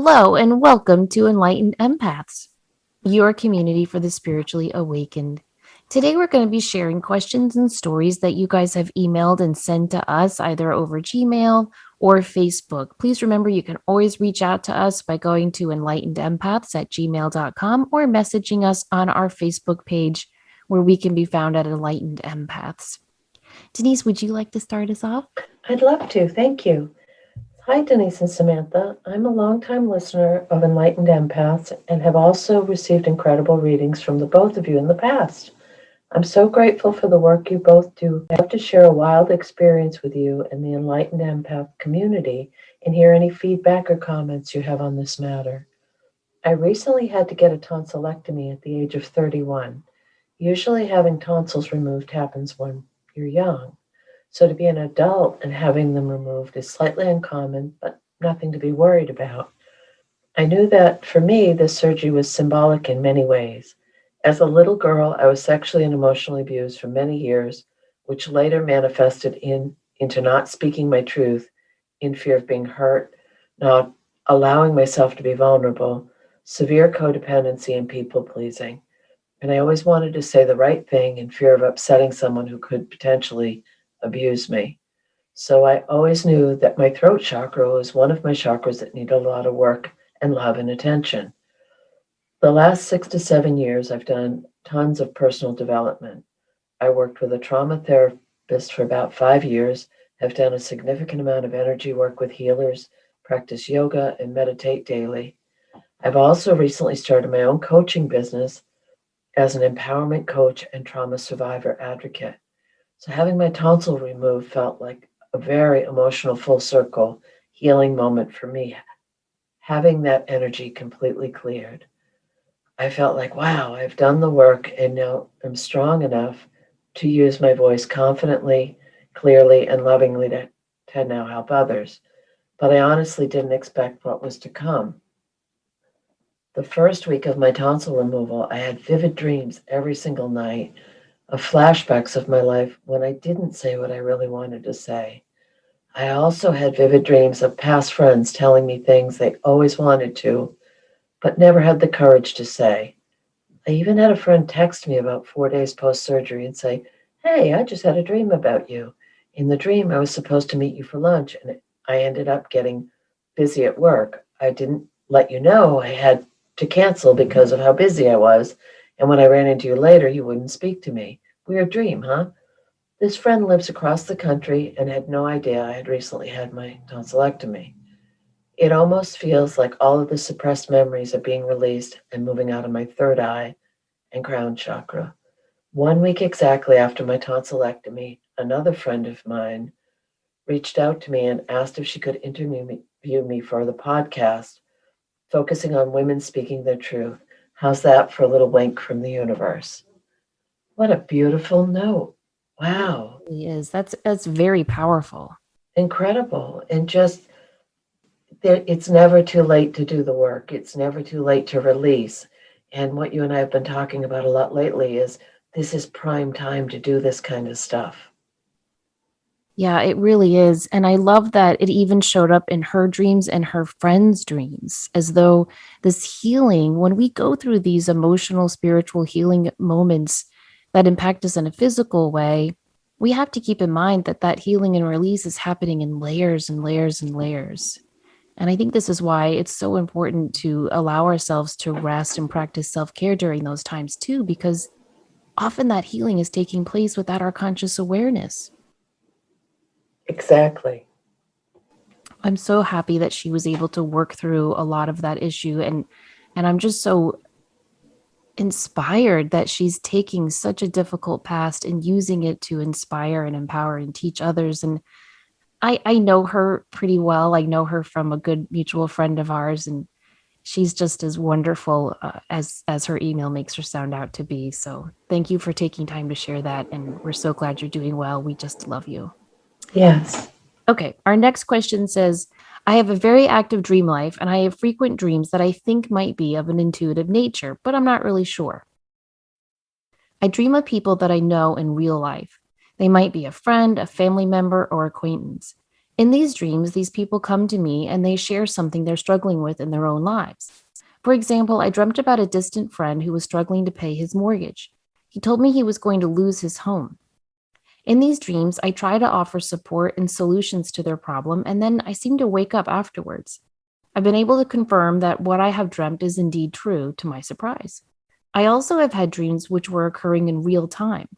Hello, and welcome to Enlightened Empaths, your community for the spiritually awakened. Today, we're going to be sharing questions and stories that you guys have emailed and sent to us either over Gmail or Facebook. Please remember you can always reach out to us by going to enlightenedempaths@gmail.com or messaging us on our Facebook page where we can be found at Enlightened Empaths. Denise, would you like to start us off? I'd love to. Thank you. Hi, Denise and Samantha. I'm a longtime listener of Enlightened Empaths and have also received incredible readings from the both of you in the past. I'm so grateful for the work you both do. I have to share a wild experience with you and the Enlightened Empath community and hear any feedback or comments you have on this matter. I recently had to get a tonsillectomy at the age of 31. Usually having tonsils removed happens when you're young. So to be an adult and having them removed is slightly uncommon, but nothing to be worried about. I knew that for me, this surgery was symbolic in many ways. As a little girl, I was sexually and emotionally abused for many years, which later manifested into not speaking my truth in fear of being hurt, not allowing myself to be vulnerable, severe codependency, and people pleasing. And I always wanted to say the right thing in fear of upsetting someone who could potentially abuse me. So I always knew that my throat chakra was one of my chakras that needed a lot of work and love and attention. The last 6 to 7 years, I've done tons of personal development. I worked with a trauma therapist for about 5 years, have done a significant amount of energy work with healers, practice yoga, and meditate daily. I've also recently started my own coaching business as an empowerment coach and trauma survivor advocate. So having my tonsil removed felt like a very emotional full circle healing moment for me, having that energy completely cleared. I felt like, wow, I've done the work and now I'm strong enough to use my voice confidently, clearly, and lovingly to now help others. But I honestly didn't expect what was to come. The first week of my tonsil removal, I had vivid dreams every single night of flashbacks of my life when I didn't say what I really wanted to say. I also had vivid dreams of past friends telling me things they always wanted to, but never had the courage to say. I even had a friend text me about 4 days post-surgery and say, "Hey, I just had a dream about you. In the dream, I was supposed to meet you for lunch, and I ended up getting busy at work. I didn't let you know I had to cancel because of how busy I was, and when I ran into you later, you wouldn't speak to me. Weird dream, huh?" This friend lives across the country and had no idea I had recently had my tonsillectomy. It almost feels like all of the suppressed memories are being released and moving out of my third eye and crown chakra. 1 week exactly after my tonsillectomy, another friend of mine reached out to me and asked if she could interview me for the podcast, focusing on women speaking their truth. How's that for a little wink from the universe? What a beautiful note. Wow. It really is. That's very powerful. Incredible. And just it's never too late to do the work. It's never too late to release. And what you and I have been talking about a lot lately is this is prime time to do this kind of stuff. Yeah, it really is. And I love that it even showed up in her dreams and her friends' dreams, as though this healing, when we go through these emotional, spiritual healing moments that impact us in a physical way, we have to keep in mind that that healing and release is happening in layers and layers and layers. And I think this is why it's so important to allow ourselves to rest and practice self care during those times too, because often that healing is taking place without our conscious awareness. Exactly. I'm so happy that she was able to work through a lot of that issue, and I'm just so inspired that she's taking such a difficult past and using it to inspire and empower and teach others. And I know her pretty well. I know her from a good mutual friend of ours, and she's just as wonderful as her email makes her sound out to be. So thank you for taking time to share that, and we're so glad you're doing well. We just love you. Yes. Okay, our next question says, I have a very active dream life and I have frequent dreams that I think might be of an intuitive nature, but I'm not really sure. I dream of people that I know in real life. They might be a friend, a family member, or acquaintance. In these dreams, these people come to me and they share something they're struggling with in their own lives. For example, I dreamt about a distant friend who was struggling to pay his mortgage. He told me he was going to lose his home. In these dreams, I try to offer support and solutions to their problem, and then I seem to wake up afterwards. I've been able to confirm that what I have dreamt is indeed true, to my surprise. I also have had dreams which were occurring in real time.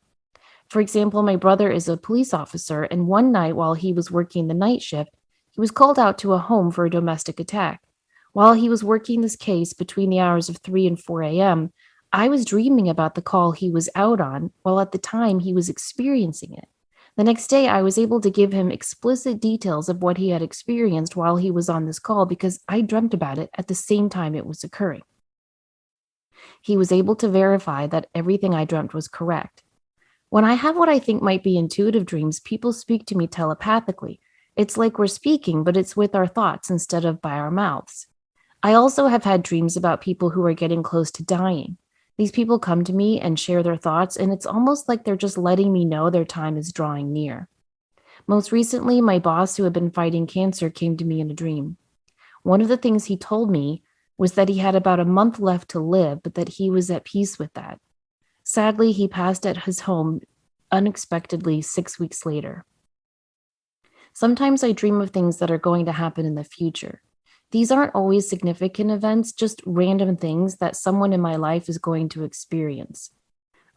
For example, my brother is a police officer, and one night while he was working the night shift, he was called out to a home for a domestic attack. While he was working this case between the hours of 3 and 4 a.m., I was dreaming about the call he was out on while at the time he was experiencing it. The next day, I was able to give him explicit details of what he had experienced while he was on this call because I dreamt about it at the same time it was occurring. He was able to verify that everything I dreamt was correct. When I have what I think might be intuitive dreams, people speak to me telepathically. It's like we're speaking, but it's with our thoughts instead of by our mouths. I also have had dreams about people who are getting close to dying. These people come to me and share their thoughts, and it's almost like they're just letting me know their time is drawing near. Most recently, my boss, who had been fighting cancer, came to me in a dream. One of the things he told me was that he had about a month left to live, but that he was at peace with that. Sadly, he passed at his home unexpectedly 6 weeks later. Sometimes I dream of things that are going to happen in the future. These aren't always significant events, just random things that someone in my life is going to experience.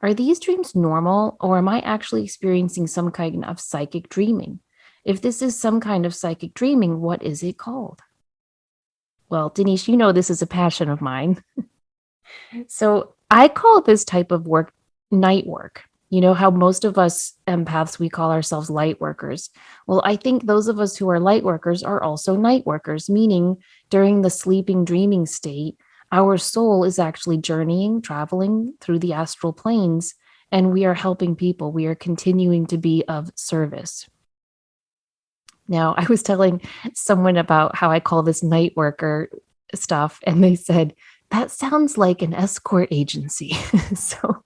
Are these dreams normal, or am I actually experiencing some kind of psychic dreaming? If this is some kind of psychic dreaming, what is it called? Well, Denise, you know this is a passion of mine. So I call this type of work night work. You know how most of us empaths, we call ourselves light workers. Well, I think those of us who are light workers are also night workers, meaning during the sleeping, dreaming state, our soul is actually journeying, traveling through the astral planes, and we are helping people. We are continuing to be of service. Now, I was telling someone about how I call this night worker stuff, and they said, that sounds like an escort agency. So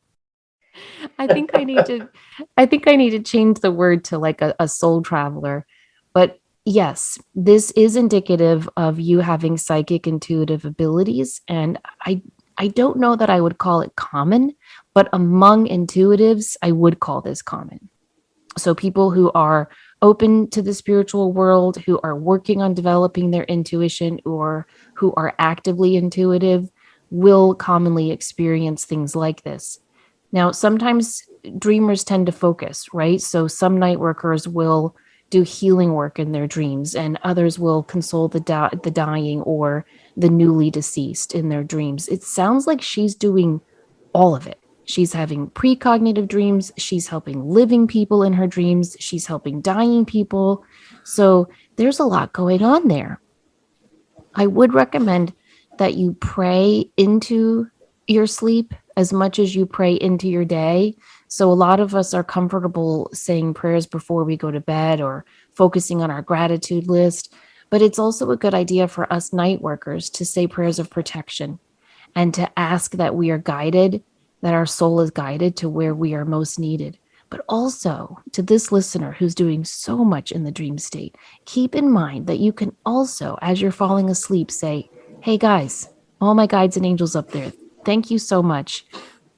I think I need to I think I need to change the word to like a soul traveler. But yes, this is indicative of you having psychic intuitive abilities. And I don't know that I would call it common, but among intuitives, I would call this common. So people who are open to the spiritual world, who are working on developing their intuition, or who are actively intuitive, will commonly experience things like this. Now, sometimes dreamers tend to focus, right? So some night workers will do healing work in their dreams, and others will console the dying or the newly deceased in their dreams. It sounds like she's doing all of it. She's having precognitive dreams. She's helping living people in her dreams. She's helping dying people. So there's a lot going on there. I would recommend that you pray into your sleep as much as you pray into your day. So, a lot of us are comfortable saying prayers before we go to bed or focusing on our gratitude list. But it's also a good idea for us night workers to say prayers of protection and to ask that we are guided, that our soul is guided to where we are most needed. But also to this listener who's doing so much in the dream state, keep in mind that you can also, as you're falling asleep, say, hey guys, all my guides and angels up there, thank you so much,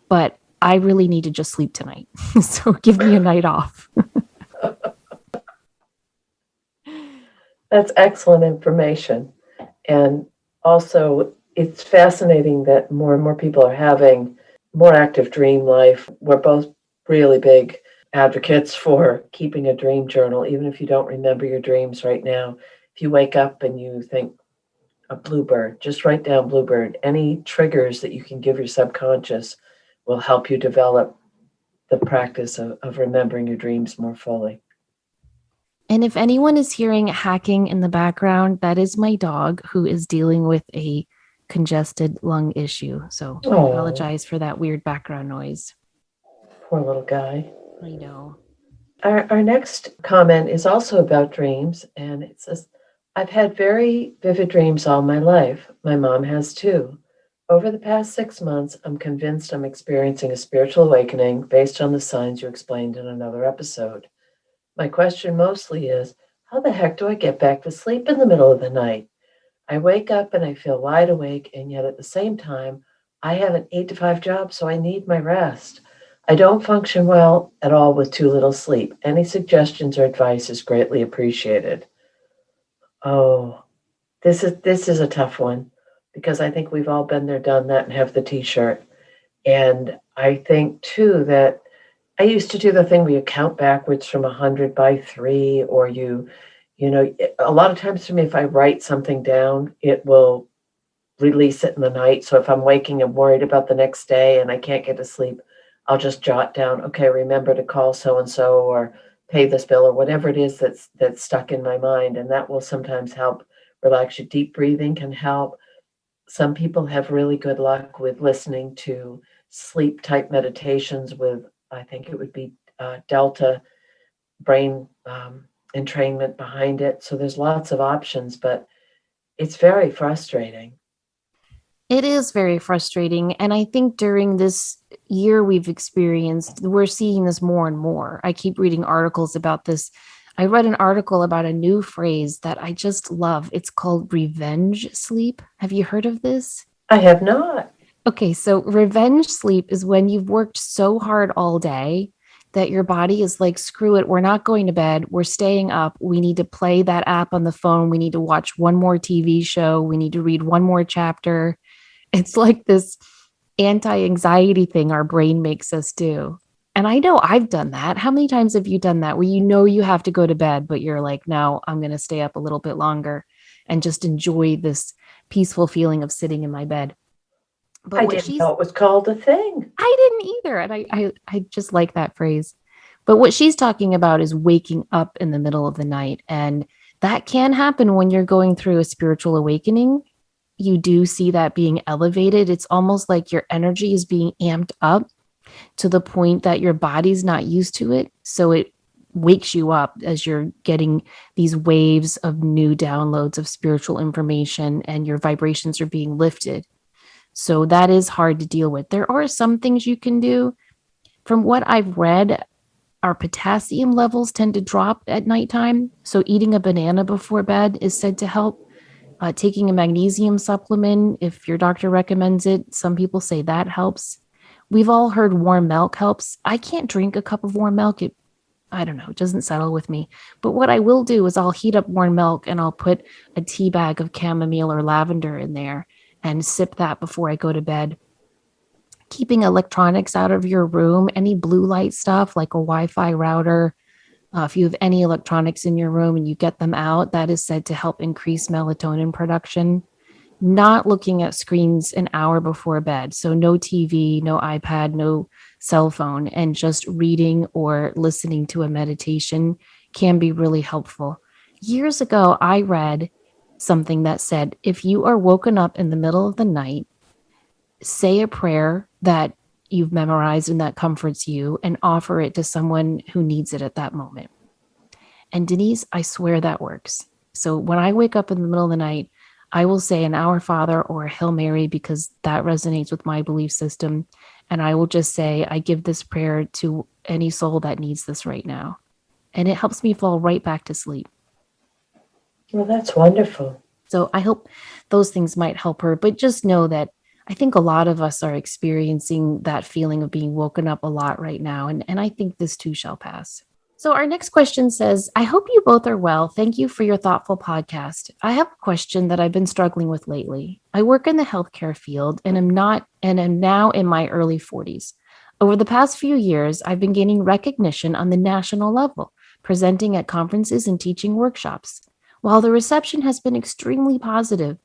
but I really need to just sleep tonight. So give me a night off. That's excellent information. And also, it's fascinating that more and more people are having more active dream life. We're both really big advocates for keeping a dream journal, even if you don't remember your dreams right now. If you wake up and you think a bluebird, just write down bluebird. Any triggers that you can give your subconscious will help you develop the practice of remembering your dreams more fully. And if anyone is hearing hacking in the background, that is my dog who is dealing with a congested lung issue. So I Oh, apologize for that weird background noise. poor little guy. I know. Our next comment is also about dreams, and it says, I've had very vivid dreams all my life. My mom has too. Over the past 6 months, I'm convinced I'm experiencing a spiritual awakening based on the signs you explained in another episode. My question mostly is, How the heck do I get back to sleep in the middle of the night? I wake up and I feel wide awake, and yet at the same time, I have an 8 to 5 job, so I need my rest. I don't function well at all with too little sleep. Any suggestions or advice is greatly appreciated. Oh, this is a tough one because I think we've all been there, done that, and have the t-shirt. And I think too that I used to do the thing where you count backwards from 100 by 3, or a lot of times for me, if I write something down, it will release it in the night. So if I'm waking and worried about the next day and I can't get to sleep, I'll just jot down, okay, remember to call so and so or pay this bill or whatever it is that's stuck in my mind. And that will sometimes help relax you. Deep breathing can help. Some people have really good luck with listening to sleep type meditations with, I think it would be delta brain entrainment behind it. So there's lots of options, but it's very frustrating. It is very frustrating. And I think during this year we've experienced, we're seeing this more and more. I keep reading articles about this. I read an article about a new phrase that I just love. It's called revenge sleep. Have you heard of this? I have not. Okay, so revenge sleep is when you've worked so hard all day that your body is like, screw it, we're not going to bed. We're staying up. We need to play that app on the phone. We need to watch one more TV show. We need to read one more chapter. It's like this anti anxiety thing our brain makes us do. And I know I've done that. How many times have you done that where you know you have to go to bed, but you're like, no, I'm going to stay up a little bit longer and just enjoy this peaceful feeling of sitting in my bed? But I what didn't know she's it was called a thing. I didn't either. And I just like that phrase. But what she's talking about is waking up in the middle of the night. And that can happen when you're going through a spiritual awakening. You do see that being elevated. It's almost like your energy is being amped up to the point that your body's not used to it. So it wakes you up as you're getting these waves of new downloads of spiritual information and your vibrations are being lifted. So that is hard to deal with. There are some things you can do. From what I've read, our potassium levels tend to drop at nighttime. So eating a banana before bed is said to help. Taking a magnesium supplement, if your doctor recommends it, some people say that helps. We've all heard warm milk helps. I can't drink a cup of warm milk. I don't know, it doesn't settle with me. But what I will do is I'll heat up warm milk and I'll put a tea bag of chamomile or lavender in there and sip that before I go to bed. Keeping electronics out of your room, any blue light stuff like a Wi Fi router, if you have any electronics in your room and you get them out, that is said to help increase melatonin production. Not looking at screens an hour before bed. So, no TV, no iPad, no cell phone, and just reading or listening to a meditation can be really helpful. Years ago, I read something that said if you are woken up in the middle of the night, say a prayer that you've memorized and that comforts you and offer it to someone who needs it at that moment. And Denise, I swear that works. So when I wake up in the middle of the night, I will say an Our Father or a Hail Mary because that resonates with my belief system. And I will just say, I give this prayer to any soul that needs this right now. And it helps me fall right back to sleep. Well, that's wonderful. So I hope those things might help her. But just know that I think a lot of us are experiencing that feeling of being woken up a lot right now. And I think this too shall pass. So, our next question says, I hope you both are well. Thank you for your thoughtful podcast. I have a question that I've been struggling with lately. I work in the healthcare field and am now in my early 40s. Over the past few years, I've been gaining recognition on the national level, presenting at conferences and teaching workshops. While the reception has been extremely positive,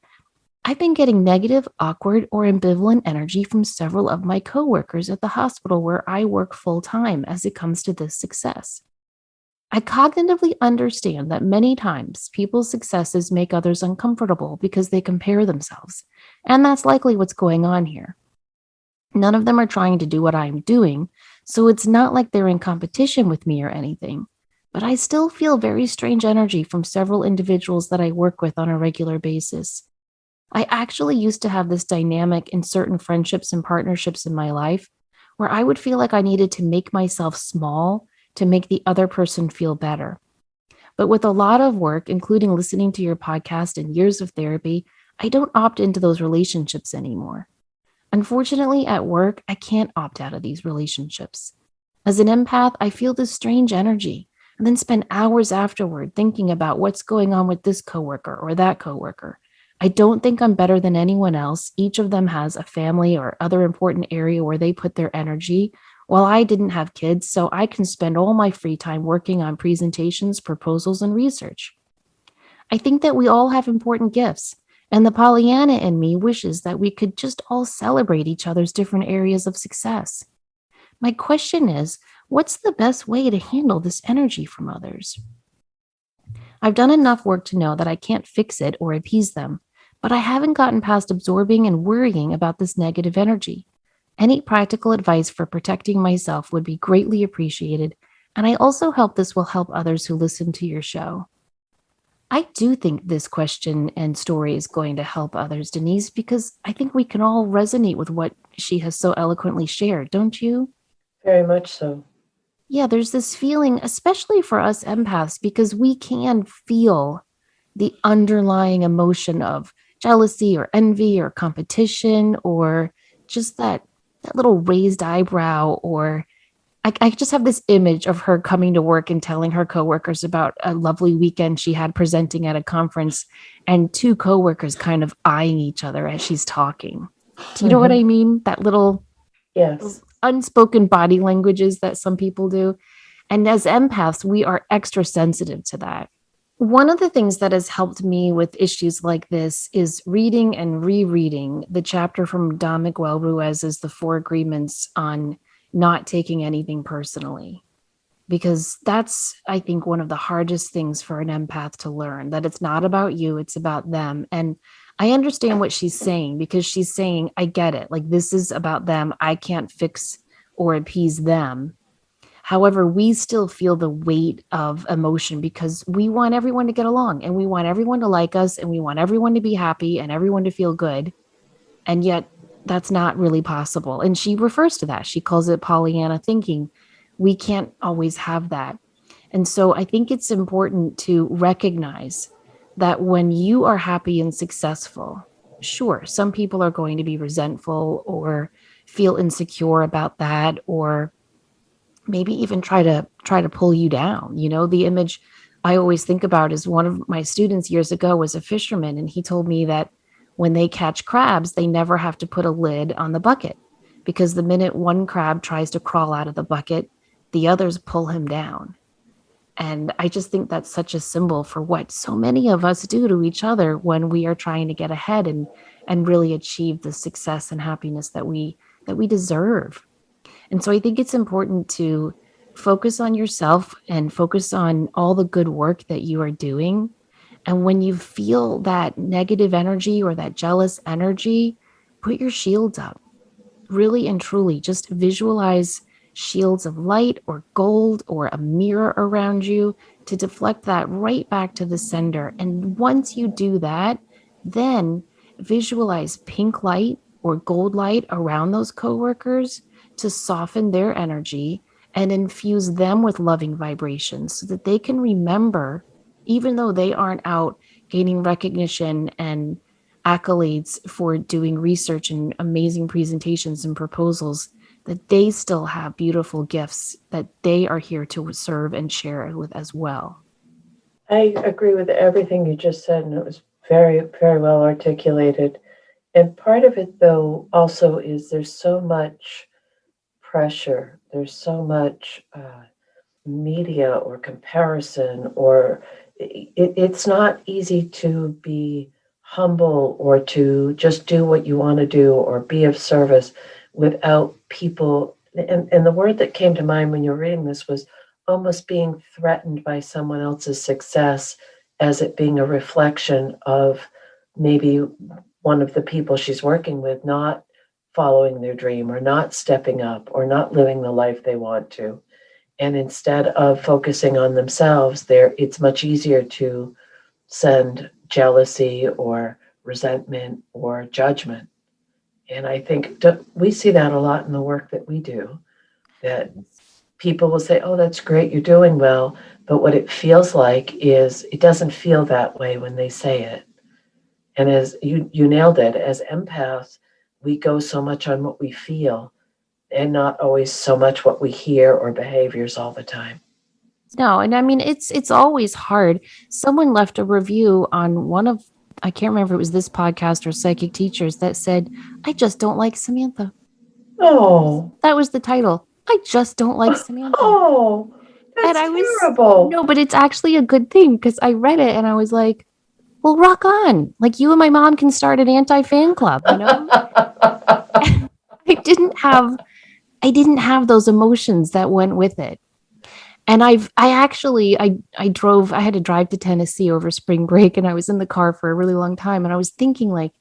I've been getting negative, awkward, or ambivalent energy from several of my coworkers at the hospital where I work full time as it comes to this success. I cognitively understand that many times people's successes make others uncomfortable because they compare themselves. And that's likely what's going on here. None of them are trying to do what I'm doing, so it's not like they're in competition with me or anything. But I still feel very strange energy from several individuals that I work with on a regular basis. I actually used to have this dynamic in certain friendships and partnerships in my life where I would feel like I needed to make myself small to make the other person feel better. But with a lot of work, including listening to your podcast and years of therapy, I don't opt into those relationships anymore. Unfortunately, at work, I can't opt out of these relationships. As an empath, I feel this strange energy and then spend hours afterward thinking about what's going on with this coworker or that coworker. I don't think I'm better than anyone else. Each of them has a family or other important area where they put their energy. While I didn't have kids, so I can spend all my free time working on presentations, proposals, and research. I think that we all have important gifts, and the Pollyanna in me wishes that we could just all celebrate each other's different areas of success. My question is, what's the best way to handle this energy from others? I've done enough work to know that I can't fix it or appease them, but I haven't gotten past absorbing and worrying about this negative energy. Any practical advice for protecting myself would be greatly appreciated, and I also hope this will help others who listen to your show. I do think this question and story is going to help others, Denise, because I think we can all resonate with what she has so eloquently shared, don't you? Very much so. Yeah, there's this feeling, especially for us empaths, because we can feel the underlying emotion of jealousy or envy or competition or just that little raised eyebrow or I just have this image of her coming to work and telling her coworkers about a lovely weekend she had presenting at a conference and two coworkers kind of eyeing each other as she's talking. Do you know what Hmm. I mean? That little Yes. unspoken body languages that some people do. And as empaths, we are extra sensitive to that. One of the things that has helped me with issues like this is reading and rereading the chapter from Don Miguel Ruiz's The Four Agreements on not taking anything personally. Because that's, I think, one of the hardest things for an empath to learn that it's not about you, it's about them. And I understand what she's saying because she's saying, I get it. Like, this is about them. I can't fix or appease them. However, we still feel the weight of emotion because we want everyone to get along and we want everyone to like us and we want everyone to be happy and everyone to feel good. And yet, that's not really possible. And she refers to that. She calls it Pollyanna thinking. We can't always have that. And so I think it's important to recognize that when you are happy and successful, sure, some people are going to be resentful or feel insecure about that or maybe even try to pull you down. The image I always think about is one of my students years ago was a fisherman, and he told me that when they catch crabs, they never have to put a lid on the bucket because the minute one crab tries to crawl out of the bucket, the others pull him down. And I just think that's such a symbol for what so many of us do to each other when we are trying to get ahead and really achieve the success and happiness that we deserve. And so I think it's important to focus on yourself and focus on all the good work that you are doing. And when you feel that negative energy or that jealous energy, put your shields up. Really and truly, just visualize shields of light or gold or a mirror around you to deflect that right back to the sender. And once you do that, then visualize pink light or gold light around those coworkers to soften their energy and infuse them with loving vibrations so that they can remember, even though they aren't out gaining recognition and accolades for doing research and amazing presentations and proposals, that they still have beautiful gifts that they are here to serve and share with as well. I agree with everything you just said, and it was very, very well articulated. And part of it, though, also is there's so much pressure, there's so much media or comparison, or it's not easy to be humble or to just do what you want to do or be of service without people. And the word that came to mind when you were reading this was almost being threatened by someone else's success as it being a reflection of maybe one of the people she's working with not following their dream or not stepping up or not living the life they want to. And instead of focusing on themselves, it's much easier to send jealousy or resentment or judgment. And I think we see that a lot in the work that we do, that Yes. people will say, oh, that's great, you're doing well. But what it feels like is it doesn't feel that way when they say it. And as you nailed it, as empaths, we go so much on what we feel and not always so much what we hear or behaviors all the time. No, and I mean it's always hard. Someone left a review on one of, I can't remember if it was this podcast or Psychic Teachers, that said, I just don't like Samantha. Oh, That was the title. I just don't like Samantha. oh, And that's I was, terrible. no, but it's actually a good thing because I read it and I was like, well, rock on. Like you and my mom can start an anti-fan club, you know? I didn't have I didn't have those emotions that went with it. And I actually I drove, I had to drive to Tennessee over spring break and I was in the car for a really long time and I was thinking like,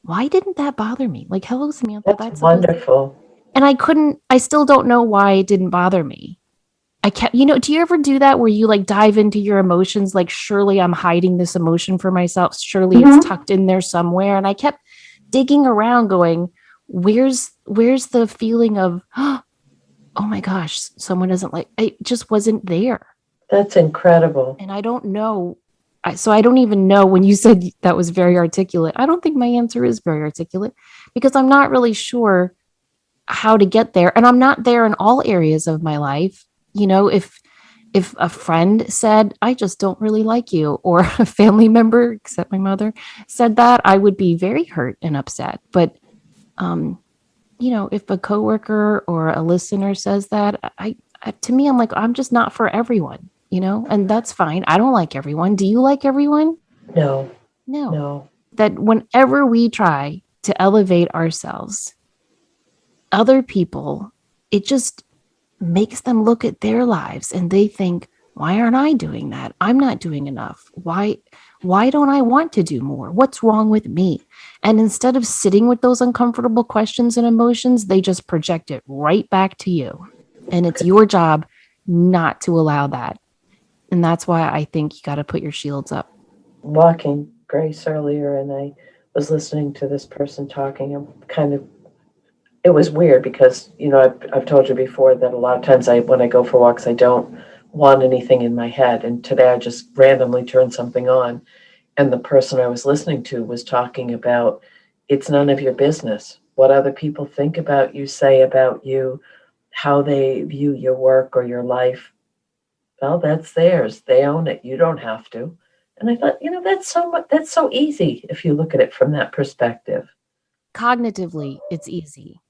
why didn't that bother me? Like, hello, Samantha, That's that's supposed to, wonderful. and I still don't know why it didn't bother me. I kept, do you ever do that where you like dive into your emotions? Like, surely I'm hiding this emotion for myself. Surely it's Mm-hmm. tucked in there somewhere. And I kept digging around going, where's the feeling of, oh my gosh, someone doesn't like, it just wasn't there. That's incredible. And I don't know. So I don't even know when you said that was very articulate. I don't think my answer is very articulate because I'm not really sure how to get there. And I'm not there in all areas of my life. If a friend said, I just don't really like you, or a family member, except my mother, said that, I would be very hurt and upset. But um, if a coworker or a listener says that, to me, I'm like, I'm just not for everyone, and that's fine. I don't like everyone. Do you like everyone? No, No. no. That whenever we try to elevate ourselves, other people, it just makes them look at their lives and they think, why aren't I doing that? I'm not doing enough. Why don't I want to do more? What's wrong with me? And instead of sitting with those uncomfortable questions and emotions, they just project it right back to you. And it's your job not to allow that. And that's why I think you got to put your shields up. Walking Grace earlier, and I was listening to this person talking. I'm kind of it was weird because I've told you before that a lot of times when I go for walks I don't want anything in my head, and today I just randomly turned something on, and the person I was listening to was talking about it's none of your business what other people think about you, say about you, how they view your work or your life. Well, that's theirs, they own it, you don't have to. And I thought, that's so easy if you look at it from that perspective. Cognitively, it's easy.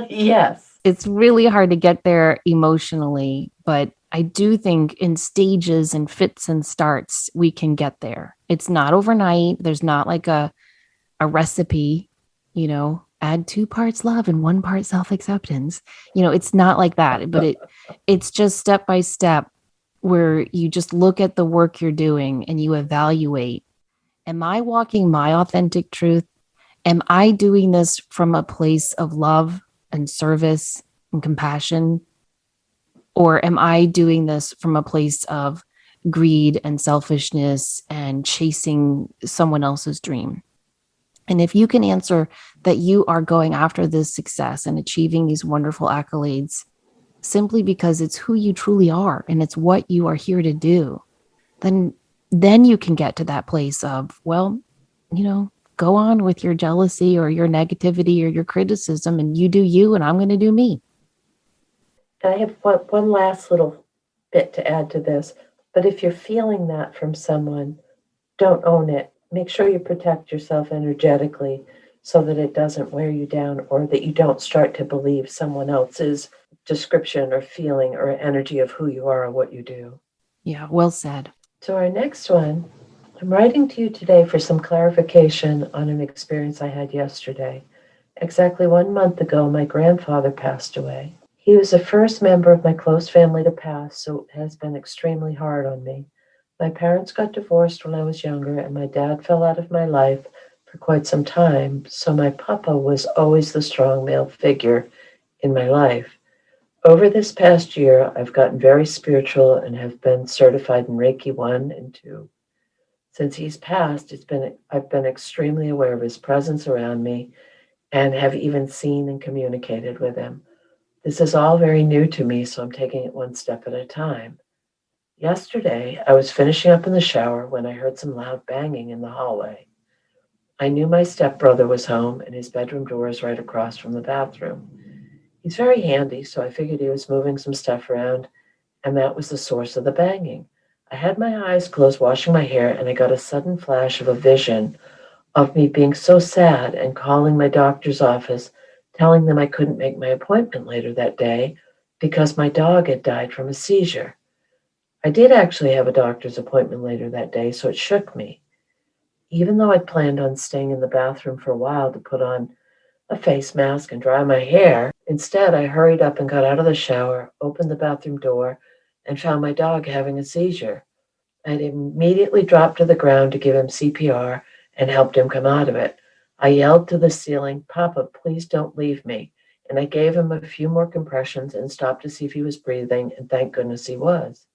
Yes. It's really hard to get there emotionally, but I do think in stages and fits and starts, we can get there. It's not overnight. There's not like a recipe, add 2 parts love and 1 part self-acceptance. It's not like that, but it's just step by step where you just look at the work you're doing and you evaluate, am I walking my authentic truth? Am I doing this from a place of love and service and compassion? Or am I doing this from a place of greed and selfishness and chasing someone else's dream? And if you can answer that you are going after this success and achieving these wonderful accolades simply because it's who you truly are and it's what you are here to do, then you can get to that place of, well, go on with your jealousy or your negativity or your criticism and you do you and I'm going to do me. I have one last little bit to add to this. But if you're feeling that from someone, don't own it. Make sure you protect yourself energetically so that it doesn't wear you down or that you don't start to believe someone else's description or feeling or energy of who you are or what you do. Yeah, well said. So, our next one, I'm writing to you today for some clarification on an experience I had yesterday. Exactly 1 month ago, my grandfather passed away. He was the first member of my close family to pass, so it has been extremely hard on me. My parents got divorced when I was younger, and my dad fell out of my life for quite some time, so my papa was always the strong male figure in my life. Over this past year, I've gotten very spiritual and have been certified in Reiki 1 and 2. Since he's passed, I've been extremely aware of his presence around me and have even seen and communicated with him. This is all very new to me, so I'm taking it one step at a time. Yesterday, I was finishing up in the shower when I heard some loud banging in the hallway. I knew my stepbrother was home and his bedroom door is right across from the bathroom. He's very handy, so I figured he was moving some stuff around, and that was the source of the banging. I had my eyes closed washing my hair, and I got a sudden flash of a vision of me being so sad and calling my doctor's office, telling them I couldn't make my appointment later that day because my dog had died from a seizure. I did actually have a doctor's appointment later that day, so it shook me. Even though I'd planned on staying in the bathroom for a while to put on a face mask and dry my hair, instead I hurried up and got out of the shower, opened the bathroom door, and found my dog having a seizure. I immediately dropped to the ground to give him CPR and helped him come out of it. I yelled to the ceiling, "Papa, please don't leave me." And I gave him a few more compressions and stopped to see if he was breathing, and thank goodness he was.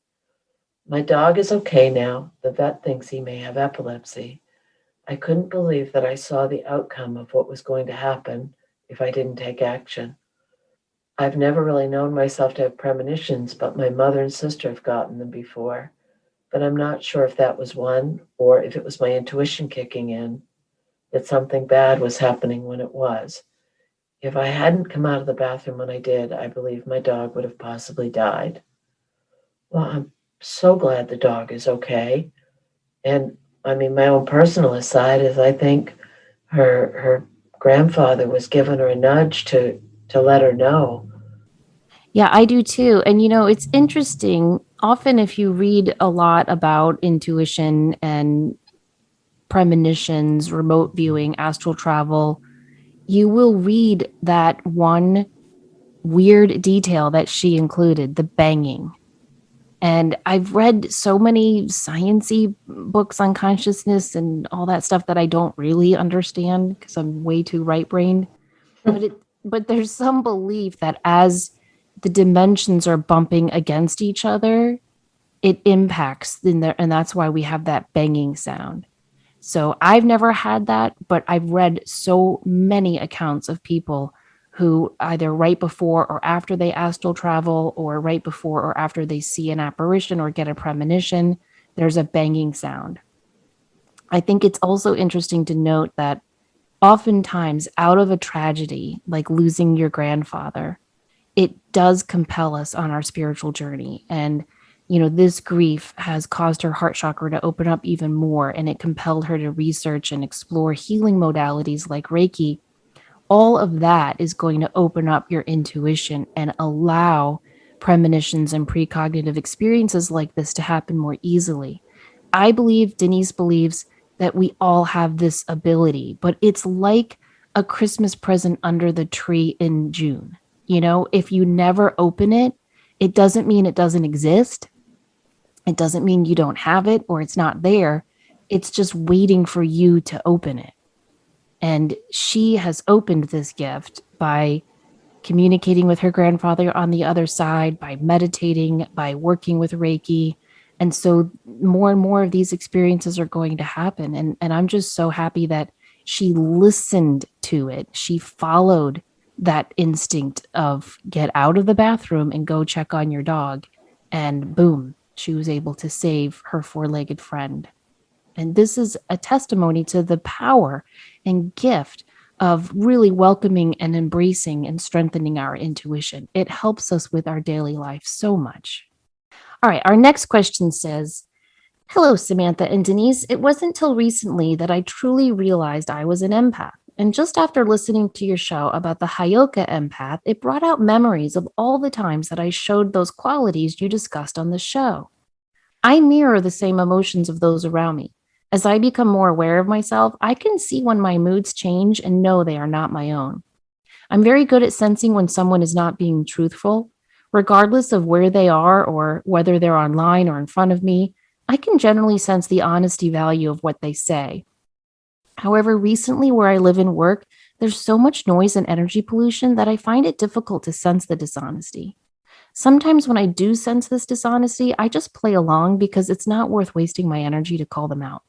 My dog is okay now. The vet thinks he may have epilepsy. I couldn't believe that I saw the outcome of what was going to happen if I didn't take action. I've never really known myself to have premonitions, but my mother and sister have gotten them before. But I'm not sure if that was one or if it was my intuition kicking in that something bad was happening when it was. If I hadn't come out of the bathroom when I did, I believe my dog would have possibly died. Well, I'm so glad the dog is okay. And I mean, my own personal aside is I think her grandfather was giving her a nudge to let her know. Yeah, I do too. And it's interesting. Often, if you read a lot about intuition and premonitions, remote viewing, astral travel, you will read that one weird detail that she included, the banging. And I've read so many sciencey books on consciousness and all that stuff that I don't really understand because I'm way too right-brained. But it but there's some belief that as the dimensions are bumping against each other, it impacts in there, and that's why we have that banging sound. So I've never had that, but I've read so many accounts of people who either right before or after they astral travel, or right before or after they see an apparition or get a premonition, there's a banging sound. I think it's also interesting to note that oftentimes, out of a tragedy like losing your grandfather, it does compel us on our spiritual journey. And, this grief has caused her heart chakra to open up even more, and it compelled her to research and explore healing modalities like Reiki. All of that is going to open up your intuition and allow premonitions and precognitive experiences like this to happen more easily. I believe, Denise believes, that we all have this ability, but it's like a Christmas present under the tree in June. If you never open it, it doesn't mean it doesn't exist. It doesn't mean you don't have it or it's not there. It's just waiting for you to open it. And she has opened this gift by communicating with her grandfather on the other side, by meditating, by working with Reiki. And so more and more of these experiences are going to happen. And I'm just so happy that she listened to it. She followed that instinct of get out of the bathroom and go check on your dog. And boom, she was able to save her four-legged friend. And this is a testimony to the power and gift of really welcoming and embracing and strengthening our intuition. It helps us with our daily life so much. All right, our next question says, hello, Samantha and Denise. It wasn't until recently that I truly realized I was an empath. And just after listening to your show about the Hayoka empath, it brought out memories of all the times that I showed those qualities you discussed on the show. I mirror the same emotions of those around me. As I become more aware of myself, I can see when my moods change and know they are not my own. I'm very good at sensing when someone is not being truthful. Regardless of where they are or whether they're online or in front of me, I can generally sense the honesty value of what they say. However, recently where I live and work, there's so much noise and energy pollution that I find it difficult to sense the dishonesty. Sometimes when I do sense this dishonesty, I just play along because it's not worth wasting my energy to call them out.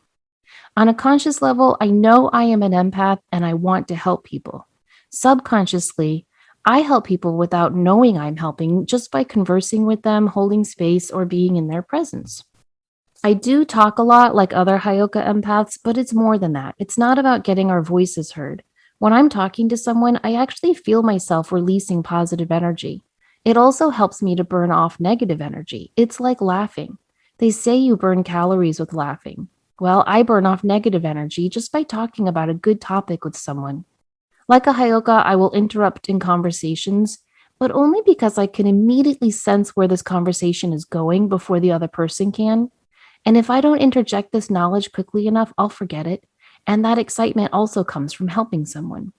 On a conscious level, I know I am an empath and I want to help people. Subconsciously, I help people without knowing I'm helping just by conversing with them, holding space, or being in their presence. I do talk a lot like other Hyoka empaths, but it's more than that. It's not about getting our voices heard. When I'm talking to someone, I actually feel myself releasing positive energy. It also helps me to burn off negative energy. It's like laughing. They say you burn calories with laughing. Well, I burn off negative energy just by talking about a good topic with someone. Like a Hyoka, I will interrupt in conversations, but only because I can immediately sense where this conversation is going before the other person can. And if I don't interject this knowledge quickly enough, I'll forget it. And that excitement also comes from helping someone.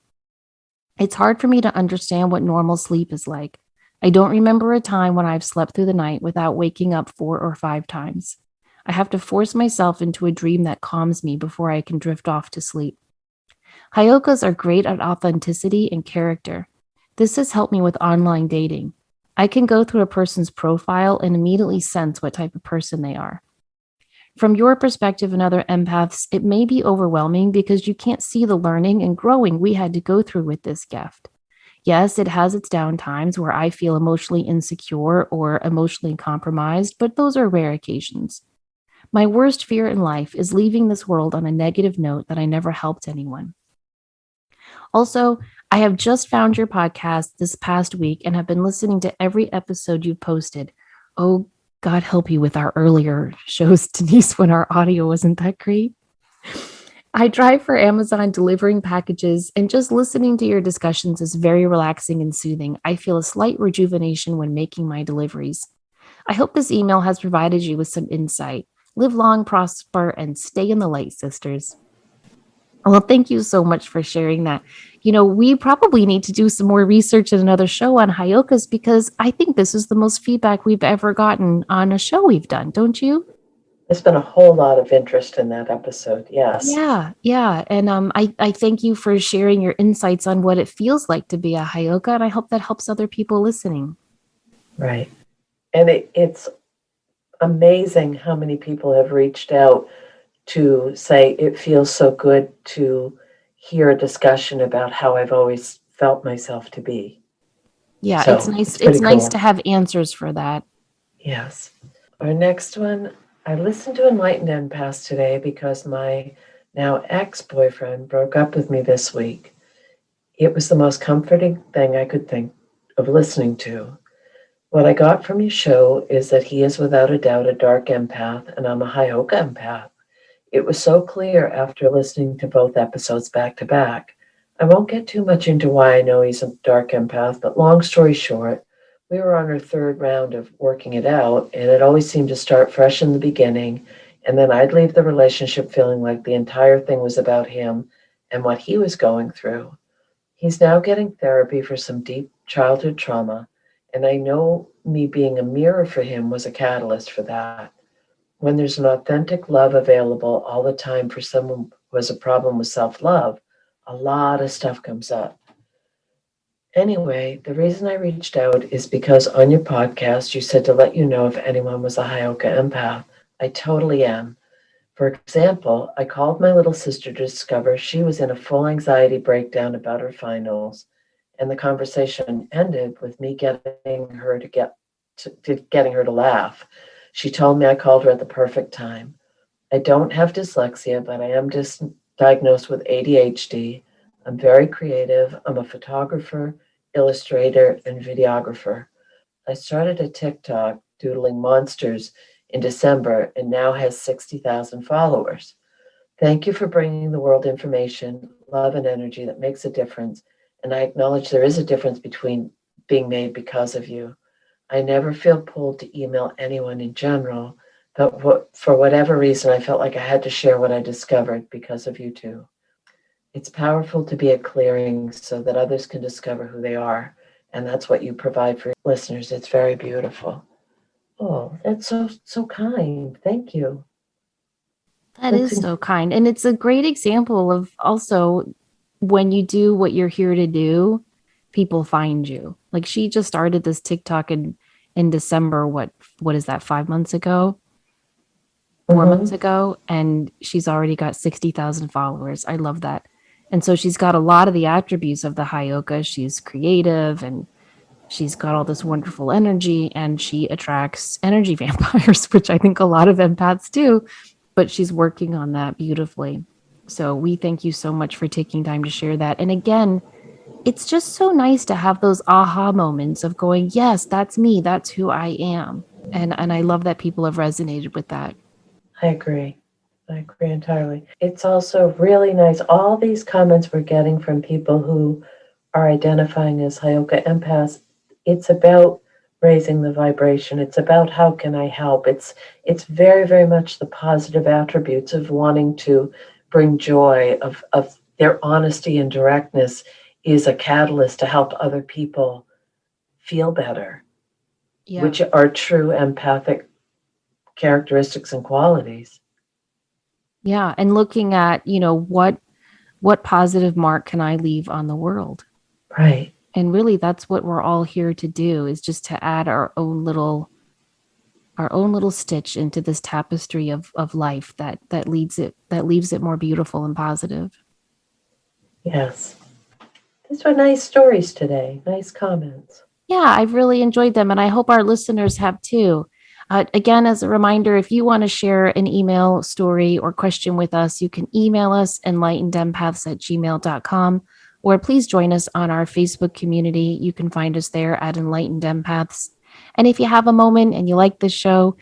It's hard for me to understand what normal sleep is like. I don't remember a time when I've slept through the night without waking up 4 or 5 times. I have to force myself into a dream that calms me before I can drift off to sleep. Hyokas are great at authenticity and character. This has helped me with online dating. I can go through a person's profile and immediately sense what type of person they are. From your perspective and other empaths, it may be overwhelming because you can't see the learning and growing we had to go through with this gift. Yes, it has its down times where I feel emotionally insecure or emotionally compromised, but those are rare occasions. My worst fear in life is leaving this world on a negative note that I never helped anyone. Also, I have just found your podcast this past week and have been listening to every episode you've posted. Oh, God help you with our earlier shows, Denise, when our audio wasn't that great. I drive for Amazon delivering packages, and just listening to your discussions is very relaxing and soothing. I feel a slight rejuvenation when making my deliveries. I hope this email has provided you with some insight. Live long, prosper, and stay in the light, sisters. Well, thank you so much for sharing that. We probably need to do some more research in another show on Hyokas because I think this is the most feedback we've ever gotten on a show we've done, don't you? There's been a whole lot of interest in that episode. Yes. Yeah, yeah. And I thank you for sharing your insights on what it feels like to be a Hyoka, and I hope that helps other people listening. Right. And it's amazing how many people have reached out to say it feels so good to hear a discussion about how I've always felt myself to be. Yeah, it's So nice. it's It's pretty nice to cool. have answers for that. Yes. Our next one, I listened to Enlightened Empaths today because my now ex-boyfriend broke up with me this week. It was the most comforting thing I could think of listening to. What I got from your show is that he is without a doubt a dark empath and I'm a high oak empath. It was so clear after listening to both episodes back to back. I won't get too much into why I know he's a dark empath, but long story short, we were on our third round of working it out, and it always seemed to start fresh in the beginning, and then I'd leave the relationship feeling like the entire thing was about him and what he was going through. He's now getting therapy for some deep childhood trauma, and I know me being a mirror for him was a catalyst for that. When there's an authentic love available all the time for someone who has a problem with self love, a lot of stuff comes up. Anyway, the reason I reached out is because on your podcast, you said to let you know if anyone was a Hyoka empath. I totally am. For example, I called my little sister to discover she was in a full anxiety breakdown about her finals, and the conversation ended with me getting her to laugh. She told me I called her at the perfect time. I don't have dyslexia, but I am diagnosed with ADHD. I'm very creative. I'm a photographer, illustrator, and videographer. I started a TikTok doodling monsters in December and now has 60,000 followers. Thank you for bringing the world information, love, and energy that makes a difference. And I acknowledge there is a difference between being made because of you. I never feel pulled to email anyone in general, but for whatever reason, I felt like I had to share what I discovered because of you two. It's powerful to be a clearing so that others can discover who they are. And that's what you provide for listeners. It's very beautiful. Oh, that's so kind. Thank you. That That's is so kind. And it's a great example of also when you do what you're here to do, people find you. Like she just started this TikTok in December, what is that, 5 months ago? 4 months mm-hmm. ago, and she's already got 60,000 followers. I love that. And so she's got a lot of the attributes of the Hyoka. She's creative and she's got all this wonderful energy and she attracts energy vampires, which I think a lot of empaths do, but she's working on that beautifully. So we thank you so much for taking time to share that. And again, it's just so nice to have those aha moments of going, yes, that's me, that's who I am. And I love that people have resonated with that. I agree. I agree entirely. It's also really nice. All these comments we're getting from people who are identifying as Hyoka empaths, it's about raising the vibration. It's about how can I help. It's very, very much the positive attributes of wanting to bring joy, of their honesty and directness is a catalyst to help other people feel better, Yeah. which are true empathic characteristics and qualities. Yeah. And looking at, what positive mark can I leave on the world? Right. And really that's what we're all here to do, is just to add our own little stitch into this tapestry of life that leaves it more beautiful and positive. Yes. These were nice stories today. Nice comments. Yeah, I've really enjoyed them, and I hope our listeners have too. Again, as a reminder, if you want to share an email story or question with us, you can email us enlightenedempaths@gmail.com, or please join us on our Facebook community. You can find us there at Enlightened Empaths. And if you have a moment and you like this show,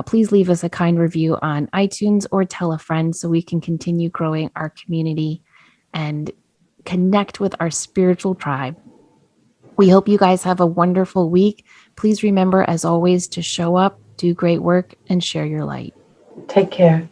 please leave us a kind review on iTunes or tell a friend so we can continue growing our community and connect with our spiritual tribe. We hope you guys have a wonderful week. Please remember, as always, to show up, do great work, and share your light. Take care.